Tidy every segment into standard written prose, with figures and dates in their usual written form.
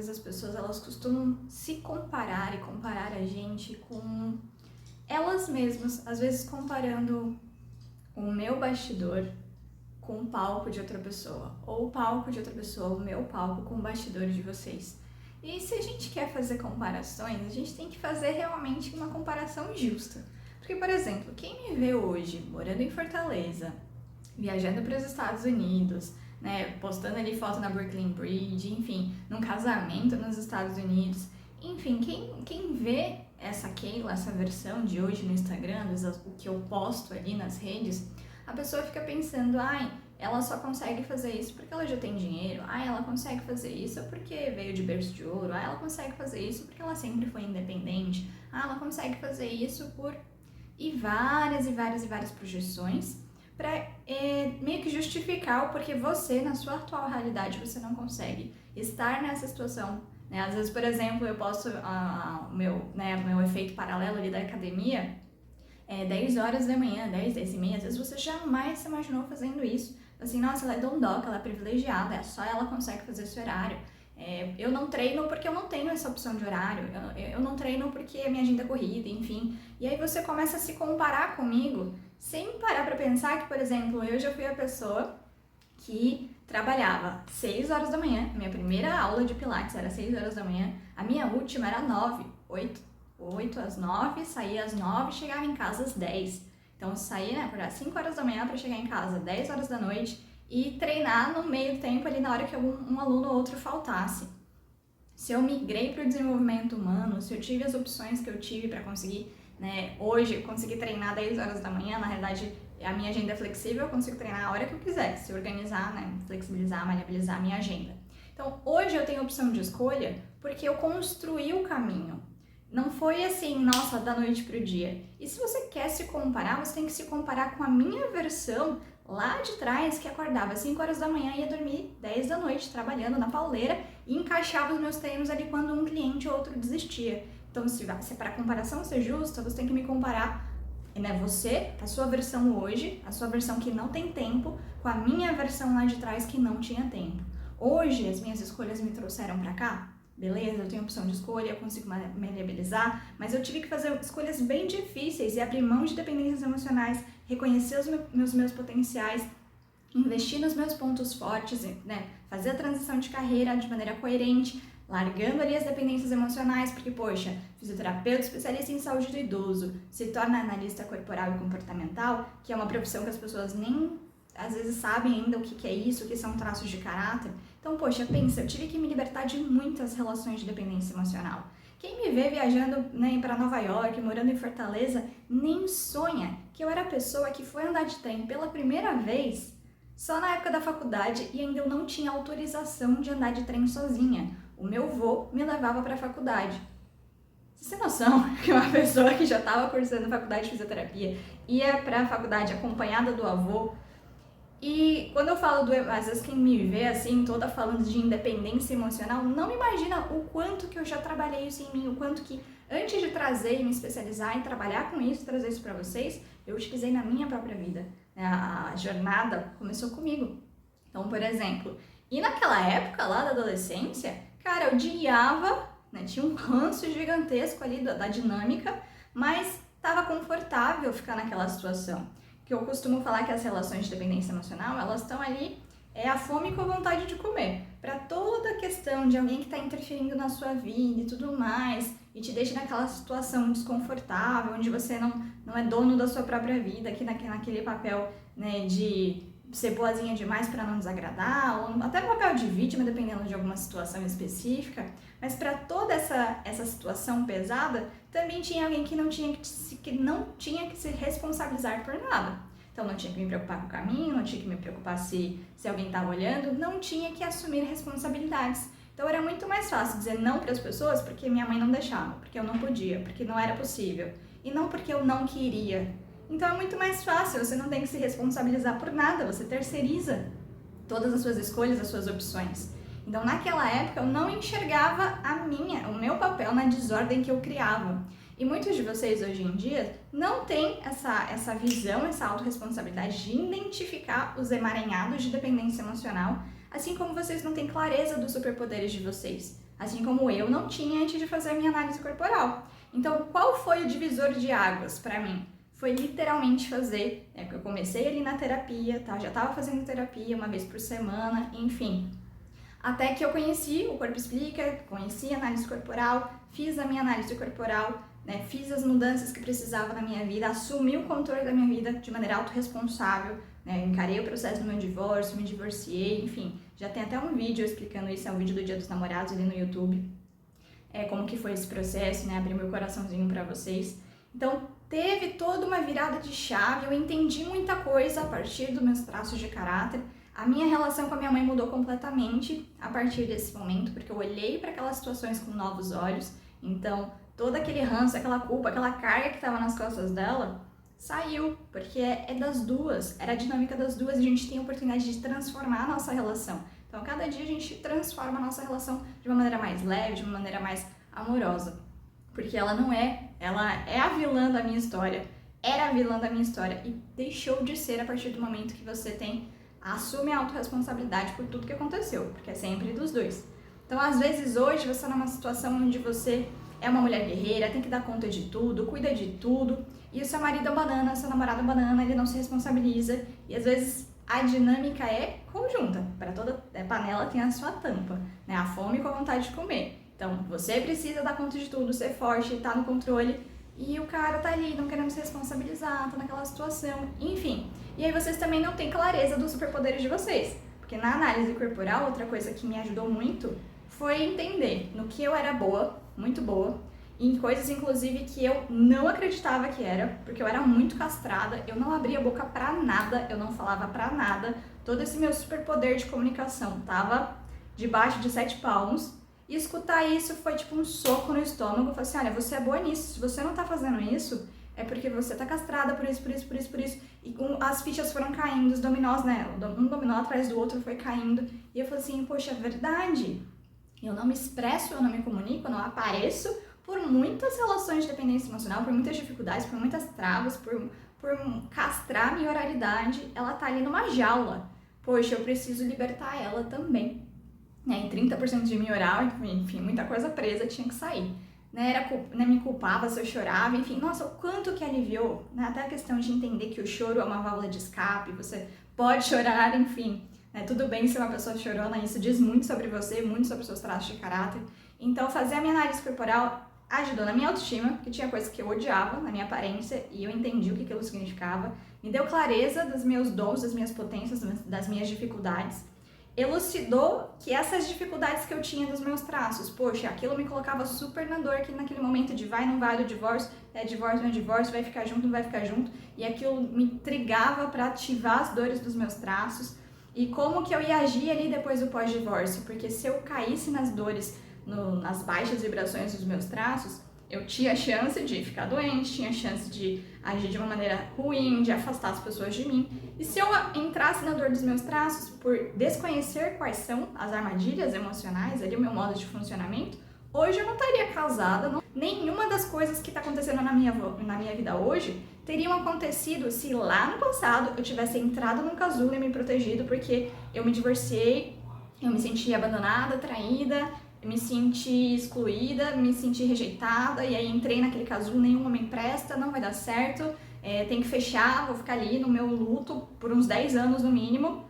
vezes as pessoas elas costumam se comparar e comparar a gente com elas mesmas, às vezes comparando o meu bastidor com o palco de outra pessoa, ou o palco de outra pessoa, o meu palco com o bastidor de vocês. E se a gente quer fazer comparações, a gente tem que fazer realmente uma comparação justa. Porque, por exemplo, quem me vê hoje morando em Fortaleza, viajando para os Estados Unidos, né, postando ali foto na Brooklyn Bridge, enfim, num casamento nos Estados Unidos, enfim, quem vê essa Keila, essa versão de hoje no Instagram, o que eu posto ali nas redes, a pessoa fica pensando, ai, ela só consegue fazer isso porque ela já tem dinheiro, ai, ela consegue fazer isso porque veio de berço de ouro, ai, ela consegue fazer isso porque ela sempre foi independente, ai, ela consegue fazer isso por... E várias projeções para meio que justificar o porquê você, na sua atual realidade, você não consegue estar nessa situação. Né? Às vezes, por exemplo, eu posto o meu efeito paralelo ali da academia, 10 horas da manhã, 10 e meia, às vezes você jamais se imaginou fazendo isso. Assim, nossa, ela é dondoca, ela é privilegiada, só ela consegue fazer esse horário. Eu não treino porque eu não tenho essa opção de horário, eu não treino porque a minha agenda é corrida, enfim. E aí você começa a se comparar comigo, sem parar pra pensar que, por exemplo, eu já fui a pessoa que trabalhava 6 horas da manhã, minha primeira aula de pilates era 6 horas da manhã, a minha última era 9, 8 às 9, saía às 9, chegava em casa às 10. Então eu saía, né, acordar 5 horas da manhã para chegar em casa 10 horas da noite e treinar no meio do tempo ali na hora que um aluno ou outro faltasse. Se eu migrei para o desenvolvimento humano, se eu tive as opções que eu tive para conseguir, né, hoje conseguir treinar 10 horas da manhã, na realidade a minha agenda é flexível, eu consigo treinar a hora que eu quiser, se organizar, né, flexibilizar, maleabilizar a minha agenda. Então hoje eu tenho opção de escolha porque eu construí o caminho. Não foi assim, nossa, da noite pro dia. E se você quer se comparar, você tem que se comparar com a minha versão lá de trás, que acordava às 5 horas da manhã e ia dormir 10 da noite, trabalhando na pauleira e encaixava os meus treinos ali quando um cliente ou outro desistia. Então, se para a comparação ser justa, você tem que me comparar, né, você, a sua versão hoje, a sua versão que não tem tempo, com a minha versão lá de trás que não tinha tempo. Hoje, as minhas escolhas me trouxeram pra cá. Beleza, eu tenho opção de escolha, eu consigo me viabilizar, mas eu tive que fazer escolhas bem difíceis e abrir mão de dependências emocionais, reconhecer os meus potenciais, investir nos meus pontos fortes, né? Fazer a transição de carreira de maneira coerente, largando ali as dependências emocionais, porque, poxa, fisioterapeuta especialista em saúde do idoso, se torna analista corporal e comportamental, que é uma profissão que as pessoas nem às vezes sabem ainda o que é isso, o que são traços de caráter. Então, poxa, pensa, eu tive que me libertar de muitas relações de dependência emocional. Quem me vê viajando, né, para Nova York, morando em Fortaleza, nem sonha que eu era a pessoa que foi andar de trem pela primeira vez só na época da faculdade e ainda eu não tinha autorização de andar de trem sozinha. O meu vô me levava para a faculdade. Você tem noção que uma pessoa que já estava cursando faculdade de fisioterapia ia para a faculdade acompanhada do avô? E quando eu falo às vezes quem me vê assim, toda falando de independência emocional, não imagina o quanto que eu já trabalhei isso em mim, o quanto que antes de trazer e me especializar em trabalhar com isso, trazer isso pra vocês, eu utilizei na minha própria vida. A jornada começou comigo. Então, por exemplo, e naquela época lá da adolescência, cara, eu odiava, né, tinha um ranço gigantesco ali da dinâmica, mas estava confortável ficar naquela situação. Que eu costumo falar que as relações de dependência emocional, elas estão ali, a fome com a vontade de comer. Para toda a questão de alguém que está interferindo na sua vida e tudo mais, e te deixa naquela situação desconfortável, onde você não é dono da sua própria vida, aqui naquele papel, né, de ser boazinha demais para não desagradar, ou até papel de vítima, dependendo de alguma situação específica. Mas para toda essa situação pesada, também tinha alguém que não tinha que se responsabilizar por nada. Então não tinha que me preocupar com o caminho, não tinha que me preocupar se alguém estava olhando, não tinha que assumir responsabilidades. Então era muito mais fácil dizer não para as pessoas porque minha mãe não deixava, porque eu não podia, porque não era possível, e não porque eu não queria. Então é muito mais fácil, você não tem que se responsabilizar por nada, você terceiriza todas as suas escolhas, as suas opções. Então naquela época eu não enxergava o meu papel na desordem que eu criava. E muitos de vocês hoje em dia não têm essa visão, essa autorresponsabilidade de identificar os emaranhados de dependência emocional, assim como vocês não têm clareza dos superpoderes de vocês. assim como eu não tinha antes de fazer a minha análise corporal. Então, qual foi o divisor de águas para mim? Foi literalmente fazer, eu comecei ali na terapia, tá? Já estava fazendo terapia uma vez por semana, enfim. Até que eu conheci o Corpo Explica, conheci a análise corporal, fiz a minha análise corporal, né? Fiz as mudanças que precisava na minha vida, assumi o controle da minha vida de maneira autorresponsável, né? Encarei o processo do meu divórcio, me divorciei, enfim. Já tem até um vídeo explicando isso, é um vídeo do Dia dos Namorados ali no YouTube. Como que foi esse processo, né? Abri meu coraçãozinho pra vocês. Então, teve toda uma virada de chave, eu entendi muita coisa a partir dos meus traços de caráter. A minha relação com a minha mãe mudou completamente a partir desse momento, porque eu olhei para aquelas situações com novos olhos. Então, todo aquele ranço, aquela culpa, aquela carga que estava nas costas dela, saiu, porque é das duas, era a dinâmica das duas e a gente tem a oportunidade de transformar a nossa relação. Então, cada dia a gente transforma a nossa relação de uma maneira mais leve, de uma maneira mais amorosa. Porque ela é a vilã da minha história, era a vilã da minha história e deixou de ser a partir do momento que você assume a autorresponsabilidade por tudo que aconteceu, porque é sempre dos dois. Então, às vezes, hoje você está numa situação onde você é uma mulher guerreira, tem que dar conta de tudo, cuida de tudo, e o seu marido é banana, seu namorado é banana, ele não se responsabiliza, e às vezes a dinâmica é conjunta, para toda panela tem a sua tampa, né? A fome com a vontade de comer. Então, você precisa dar conta de tudo, ser forte, estar no controle, e o cara tá ali, não querendo se responsabilizar, tá naquela situação, enfim. E aí vocês também não têm clareza dos superpoderes de vocês, porque na análise corporal, outra coisa que me ajudou muito foi entender no que eu era boa, muito boa, e em coisas inclusive que eu não acreditava que era, porque eu era muito castrada, eu não abria a boca pra nada, eu não falava pra nada, todo esse meu superpoder de comunicação tava debaixo de 7 palmos. E escutar isso foi tipo um soco no estômago. Eu falei assim, olha, você é boa nisso. Se você não tá fazendo isso, é porque você tá castrada por isso, por isso, por isso, por isso. E as fichas foram caindo, os dominós, né? Um dominó atrás do outro foi caindo. E eu falei assim, poxa, é verdade. Eu não me expresso, eu não me comunico, eu não apareço por muitas relações de dependência emocional, por muitas dificuldades, por muitas travas, por castrar minha oralidade. Ela tá ali numa jaula. Poxa, eu preciso libertar ela também. Em 30% de mim oral, enfim, muita coisa presa tinha que sair. Me culpava se eu chorava, enfim, nossa, o quanto que aliviou, né? Até a questão de entender que o choro é uma válvula de escape, você pode chorar, enfim, né? Tudo bem ser uma pessoa chorona, isso diz muito sobre você, muito sobre os seus traços de caráter. Então, fazer a minha análise corporal ajudou na minha autoestima, que tinha coisas que eu odiava na minha aparência e eu entendi o que aquilo significava, me deu clareza dos meus dons, das minhas potências, das minhas dificuldades. Elucidou que essas dificuldades que eu tinha dos meus traços, poxa, aquilo me colocava super na dor, que naquele momento de vai, não vai do divórcio, divórcio, não é divórcio, vai ficar junto, não vai ficar junto, e aquilo me trigava para ativar as dores dos meus traços, e como que eu ia agir ali depois do pós-divórcio, porque se eu caísse nas dores, nas baixas vibrações dos meus traços, eu tinha chance de ficar doente, tinha chance de agir de uma maneira ruim, de afastar as pessoas de mim. E se eu entrasse na dor dos meus traços por desconhecer quais são as armadilhas emocionais, ali o meu modo de funcionamento, hoje eu não estaria casada. Nenhuma das coisas que está acontecendo na minha vida hoje teriam acontecido se lá no passado eu tivesse entrado num casulo e me protegido porque eu me divorciei, eu me senti abandonada, traída, me senti excluída, me senti rejeitada, e aí entrei naquele casulo, nenhum homem presta, não vai dar certo, tem que fechar, vou ficar ali no meu luto por uns 10 anos no mínimo,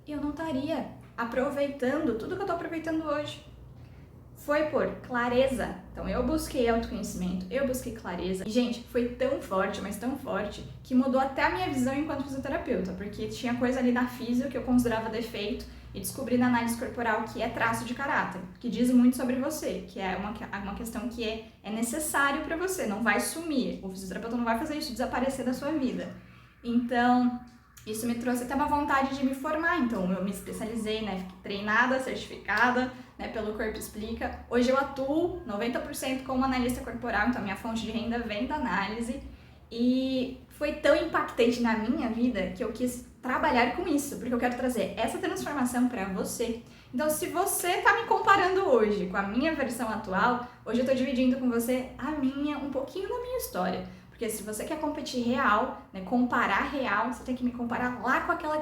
e eu não estaria aproveitando tudo que eu tô aproveitando hoje. Foi por clareza. Então eu busquei autoconhecimento, eu busquei clareza. E, gente, foi tão forte, mas tão forte, que mudou até a minha visão enquanto fisioterapeuta, porque tinha coisa ali na físio que eu considerava defeito, e descobri na análise corporal que é traço de caráter, que diz muito sobre você, que é uma questão que é necessário para você, não vai sumir, o fisioterapeuta não vai fazer isso desaparecer da sua vida. Então, isso me trouxe até uma vontade de me formar, então eu me especializei, né, fiquei treinada, certificada, né, pelo Corpo Explica. Hoje eu atuo 90% como analista corporal, então a minha fonte de renda vem da análise, e foi tão impactante na minha vida que eu quis trabalhar com isso, porque eu quero trazer essa transformação para você. Então, se você tá me comparando hoje com a minha versão atual, hoje eu tô dividindo com você um pouquinho da minha história, Porque se você quer competir real, né, comparar real, você tem que me comparar lá com aquela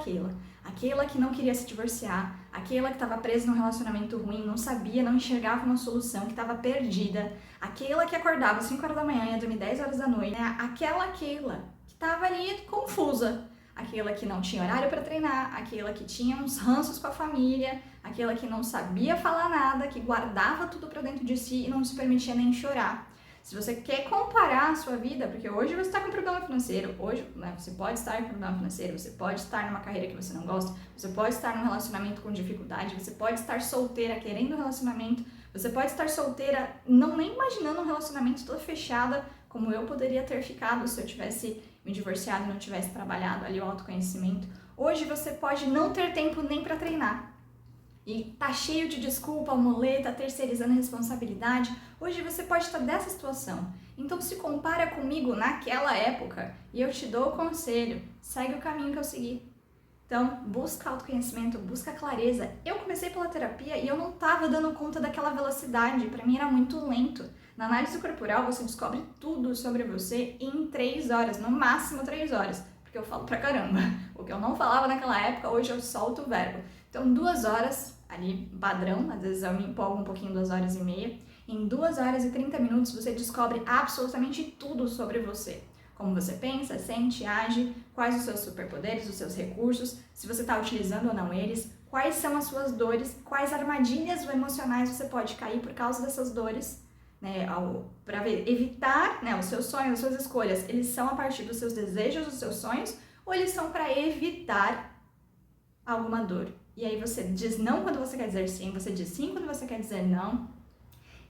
que não queria se divorciar, aquela que estava presa num relacionamento ruim, não sabia, não enxergava uma solução, que estava perdida, aquela que acordava às 5 horas da manhã e ia dormir 10 horas da noite, né, aquela que estava ali confusa, aquela que não tinha horário para treinar, aquela que tinha uns ranços com a família, aquela que não sabia falar nada, que guardava tudo para dentro de si e não se permitia nem chorar. Se você quer comparar a sua vida, porque hoje você está com problema financeiro, hoje, né, você pode estar com problema financeiro, você pode estar numa carreira que você não gosta, você pode estar num relacionamento com dificuldade, você pode estar solteira querendo um relacionamento, você pode estar solteira não nem imaginando um relacionamento toda fechada, como eu poderia ter ficado se eu tivesse me divorciado e não tivesse trabalhado ali o autoconhecimento. Hoje você pode não ter tempo nem para treinar. E tá cheio de desculpa, muleta, terceirizando a responsabilidade. Hoje você pode estar dessa situação. Então se compara comigo naquela época e eu te dou o conselho, segue o caminho que eu segui. Então, busca autoconhecimento, busca clareza. Eu comecei pela terapia e eu não estava dando conta daquela velocidade, para mim era muito lento. Na análise corporal você descobre tudo sobre você em 3 horas, no máximo 3 horas, porque eu falo pra caramba. O que eu não falava naquela época, hoje eu solto o verbo. Então, 2 horas, ali padrão, às vezes eu me empolgo um pouquinho, 2 horas e meia. Em 2 horas e 30 minutos você descobre absolutamente tudo sobre você. Como você pensa, sente, age, quais os seus superpoderes, os seus recursos, se você está utilizando ou não eles, quais são as suas dores, quais armadilhas emocionais você pode cair por causa dessas dores, né, para evitar, né, os seus sonhos, as suas escolhas, eles são a partir dos seus desejos, dos seus sonhos, ou eles são para evitar alguma dor. E aí você diz não quando você quer dizer sim, você diz sim quando você quer dizer não.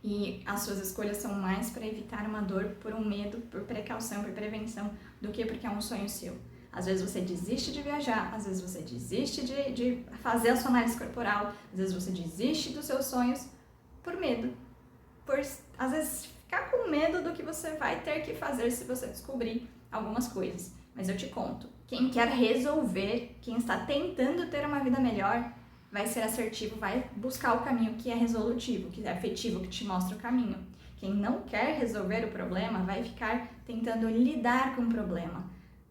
E as suas escolhas são mais para evitar uma dor por um medo, por precaução, por prevenção, do que porque é um sonho seu. Às vezes você desiste de viajar, às vezes você desiste de fazer a sua análise corporal, às vezes você desiste dos seus sonhos por medo. Por, às vezes, ficar com medo do que você vai ter que fazer se você descobrir algumas coisas. Mas eu te conto, quem quer resolver, quem está tentando ter uma vida melhor, vai ser assertivo, vai buscar o caminho que é resolutivo, que é afetivo, que te mostra o caminho. Quem não quer resolver o problema vai ficar tentando lidar com o problema,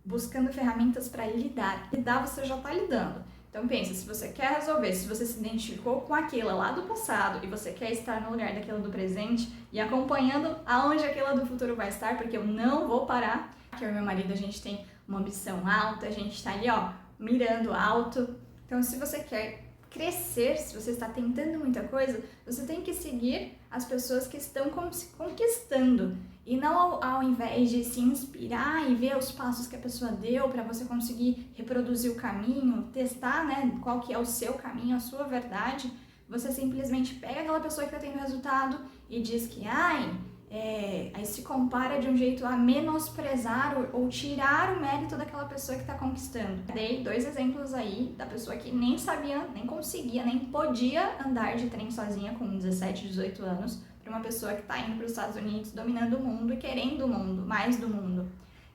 buscando ferramentas para lidar. Lidar você já está lidando. Então pensa, se você quer resolver, se você se identificou com aquela lá do passado e você quer estar no lugar daquela do presente e acompanhando aonde aquela do futuro vai estar, porque eu não vou parar. Eu e meu marido, a gente tem uma ambição alta, a gente está ali, ó, mirando alto. Então se você quer crescer, se você está tentando muita coisa, você tem que seguir as pessoas que estão se conquistando. E não ao invés de se inspirar e ver os passos que a pessoa deu para você conseguir reproduzir o caminho, testar, né, qual que é o seu caminho, a sua verdade, você simplesmente pega aquela pessoa que está tendo resultado e diz que, aí se compara de um jeito a menosprezar ou tirar o mérito daquela pessoa que está conquistando. Dei 2 exemplos aí da pessoa que nem sabia, nem conseguia, nem podia andar de trem sozinha com 17, 18 anos, para uma pessoa que está indo para os Estados Unidos, dominando o mundo e querendo o mundo, mais do mundo.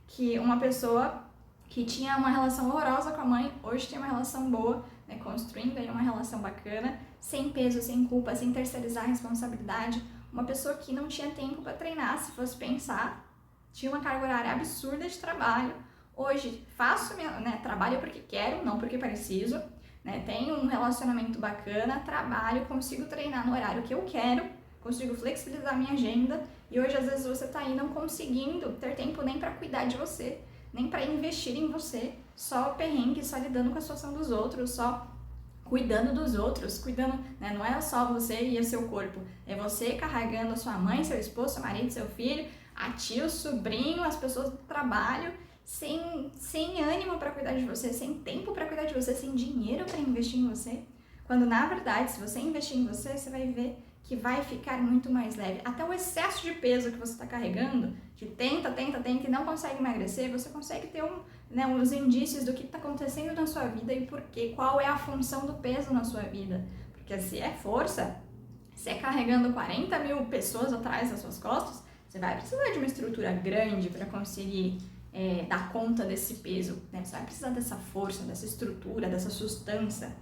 Que uma pessoa que tinha uma relação horrorosa com a mãe, hoje tem uma relação boa, né, construindo aí uma relação bacana, sem peso, sem culpa, sem terceirizar a responsabilidade. Uma pessoa que não tinha tempo para treinar, se fosse pensar, tinha uma carga horária absurda de trabalho. Hoje faço trabalho porque quero, não porque preciso, né, tenho um relacionamento bacana, trabalho, consigo treinar no horário que eu quero, consigo flexibilizar a minha agenda, e hoje às vezes você está aí não conseguindo ter tempo nem para cuidar de você, nem para investir em você, só perrengue, só lidando com a situação dos outros, só cuidando dos outros, cuidando, né? Não é só você e o seu corpo, é você carregando a sua mãe, seu esposo, seu marido, seu filho, a tia, o sobrinho, as pessoas do trabalho, sem ânimo para cuidar de você, sem tempo para cuidar de você, sem dinheiro para investir em você, quando na verdade, se você investir em você, você vai ver que vai ficar muito mais leve. Até o excesso de peso que você está carregando, que tenta e não consegue emagrecer, você consegue ter uns indícios do que está acontecendo na sua vida e por quê, qual é a função do peso na sua vida. Porque se é força, se é carregando 40 mil pessoas atrás das suas costas, você vai precisar de uma estrutura grande para conseguir dar conta desse peso, né? Você vai precisar dessa força, dessa estrutura, dessa sustância.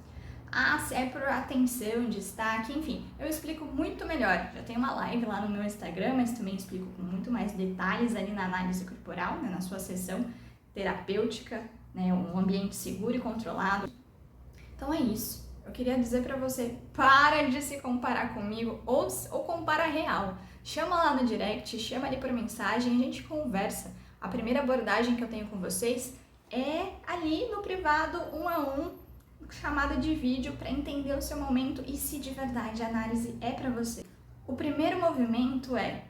se é por atenção, destaque, enfim, eu explico muito melhor. Já tem uma live lá no meu Instagram, mas também explico com muito mais detalhes ali na análise corporal, né, na sua sessão terapêutica, né, um ambiente seguro e controlado. Então é isso. Eu queria dizer pra você, para de se comparar comigo ou compara real. Chama lá no direct, chama ali por mensagem, a gente conversa. A primeira abordagem que eu tenho com vocês é ali no privado, 1 a 1, chamada de vídeo para entender o seu momento e se de verdade a análise é para você. O primeiro movimento é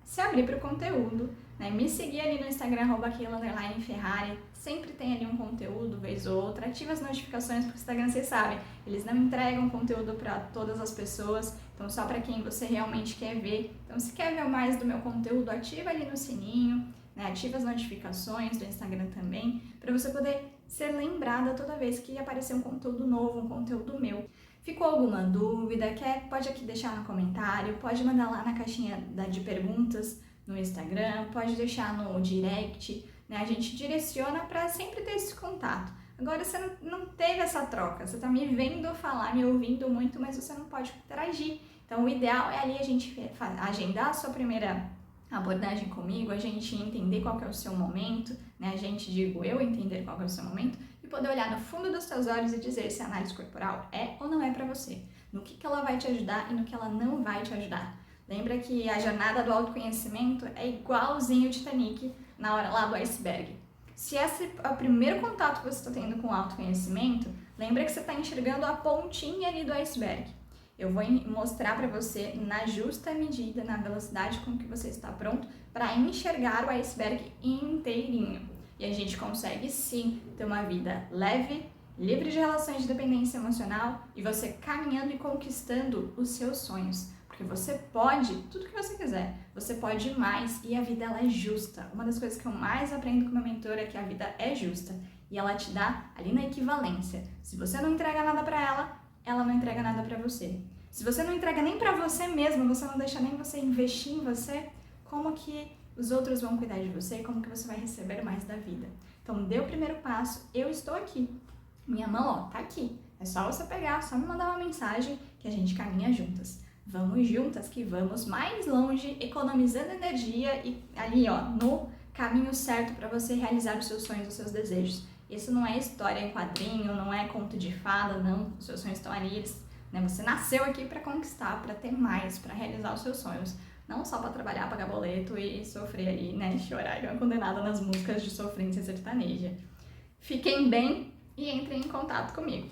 se abrir para o conteúdo, né? Me seguir ali no Instagram, @keila_ferrari, sempre tem ali um conteúdo, vez ou outra. Ativa as notificações, porque o Instagram, vocês sabem, eles não entregam conteúdo para todas as pessoas, então só para quem você realmente quer ver. Então se quer ver mais do meu conteúdo, ativa ali no sininho, né? Ativa as notificações do Instagram também, para você poder ser lembrada toda vez que aparecer um conteúdo novo, um conteúdo meu. Ficou alguma dúvida? Pode aqui deixar no comentário, pode mandar lá na caixinha de perguntas no Instagram, pode deixar no direct, né? A gente direciona para sempre ter esse contato. Agora você não teve essa troca, você tá me vendo falar, me ouvindo muito, mas você não pode interagir. Então o ideal é ali a gente agendar a sua primeira abordagem comigo, a gente entender qual que é o seu momento, né? A gente, digo eu, entender qual que é o seu momento e poder olhar no fundo dos seus olhos e dizer se a análise corporal é ou não é para você, no que ela vai te ajudar e no que ela não vai te ajudar. Lembra que a jornada do autoconhecimento é igualzinho o Titanic na hora lá do iceberg. Se esse é o primeiro contato que você está tendo com o autoconhecimento, lembra que você está enxergando a pontinha ali do iceberg. Eu vou mostrar para você na justa medida, na velocidade com que você está pronto para enxergar o iceberg inteirinho. E a gente consegue sim ter uma vida leve, livre de relações de dependência emocional e você caminhando e conquistando os seus sonhos. Porque você pode tudo que você quiser, você pode mais e a vida ela é justa. Uma das coisas que eu mais aprendo com meu mentor é que a vida é justa e ela te dá ali na equivalência. Se você não entrega nada para ela, ela não entrega nada para você. Se você não entrega nem para você mesmo, você não deixa nem você investir em você, como que os outros vão cuidar de você? Como que você vai receber mais da vida? Então, dê o primeiro passo, eu estou aqui. Minha mão, ó, tá aqui. É só você pegar, só me mandar uma mensagem que a gente caminha juntas. Vamos juntas que vamos mais longe, economizando energia e ali, ó, no caminho certo para você realizar os seus sonhos, os seus desejos. Isso não é história em quadrinho, não é conto de fada, não. Os seus sonhos estão ali, né? Você nasceu aqui para conquistar, para ter mais, para realizar os seus sonhos. Não só para trabalhar, pagar boleto e sofrer ali, né? Chorar igual condenada nas músicas de sofrência sertaneja. Fiquem bem e entrem em contato comigo.